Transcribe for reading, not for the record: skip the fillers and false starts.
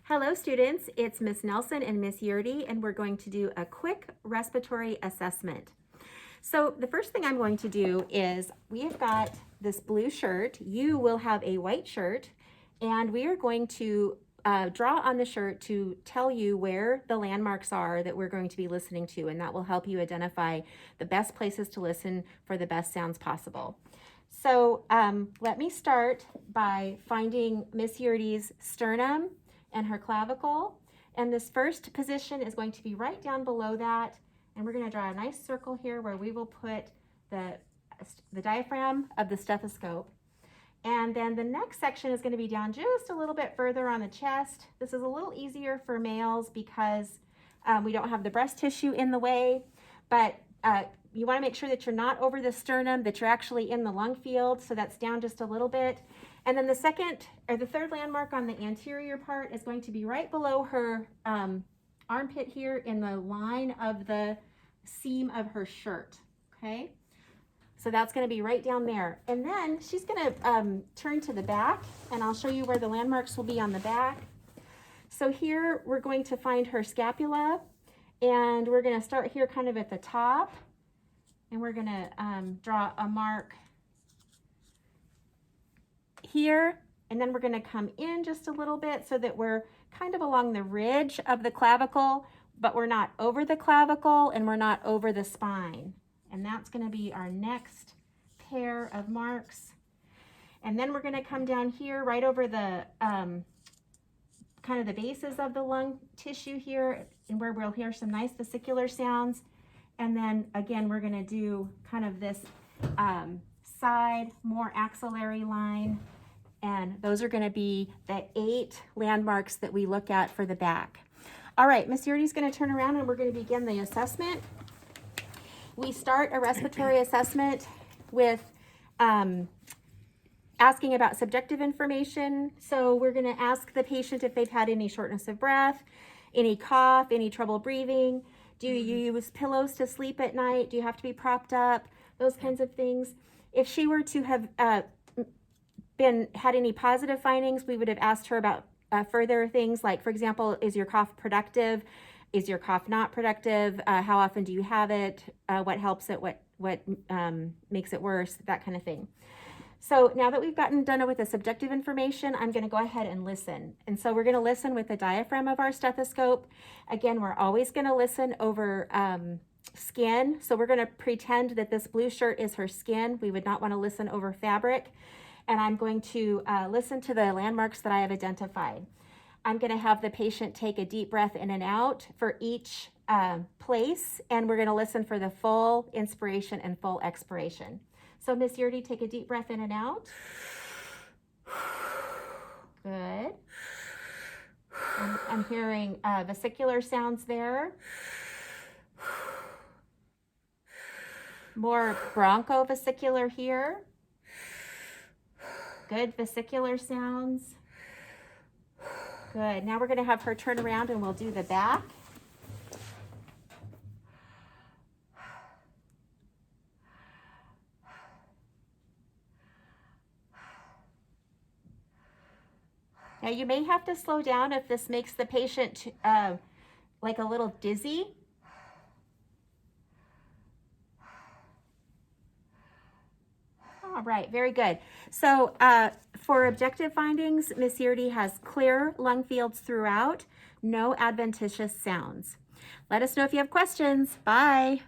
Hello students, it's Miss Nelson and Miss Yearty, and we're going to do a quick respiratory assessment. So the first thing I'm going to do is we have got this blue shirt. You will have a white shirt, and we are going to draw on the shirt to tell you where the landmarks are that we're going to be listening to, and that will help you identify the best places to listen for the best sounds possible. So let me start by finding Miss Yearty's sternum and her clavicle. And this first position is going to be right down below that. And we're going to draw a nice circle here where we will put the diaphragm of the stethoscope. And then the next section is going to be down just a little bit further on the chest. This is a little easier for males because we don't have the breast tissue in the way, but you want to make sure that you're not over the sternum, that you're actually in the lung field, so that's down just a little bit. And then the third landmark on the anterior part is going to be right below her armpit here in the line of the seam of her shirt, okay? So that's going to be right down there. And then she's going to turn to the back, and I'll show you where the landmarks will be on the back. So here we're going to find her scapula, and we're going to start here kind of at the top, and we're going to draw a mark here, and then we're going to come in just a little bit so that we're kind of along the ridge of the clavicle, but we're not over the clavicle and we're not over the spine. And that's going to be our next pair of marks. And then we're going to come down here right over the kind of the bases of the lung tissue here, and where we'll hear some nice vesicular sounds. And then again, we're going to do kind of this side, more axillary line. And those are going to be the 8 landmarks that we look at for the back. All right, Miss Yearty's going to turn around and we're going to begin the assessment. We start a respiratory assessment with asking about subjective information. So we're going to ask the patient if they've had any shortness of breath, any cough, any trouble breathing. Do you use pillows to sleep at night? Do you have to be propped up? Those kinds of things. If she were to have had any positive findings, we would have asked her about further things like, for example, is your cough productive? Is your cough not productive? How often do you have it? What helps it? What makes it worse? That kind of thing. So now that we've gotten done with the subjective information, I'm going to go ahead and listen. And so we're going to listen with the diaphragm of our stethoscope. Again, we're always going to listen over skin. So we're going to pretend that this blue shirt is her skin. We would not want to listen over fabric. And I'm going to listen to the landmarks that I have identified. I'm going to have the patient take a deep breath in and out for each place, and we're going to listen for the full inspiration and full expiration. So Miss Yearty, take a deep breath in and out. Good. I'm hearing vesicular sounds there. More bronchovesicular here. Good vesicular sounds. Good. Now we're going to have her turn around and we'll do the back. Now you may have to slow down if this makes the patient like a little dizzy. All right, very good. So for objective findings, Miss Yearty has clear lung fields throughout, no adventitious sounds. Let us know if you have questions. Bye.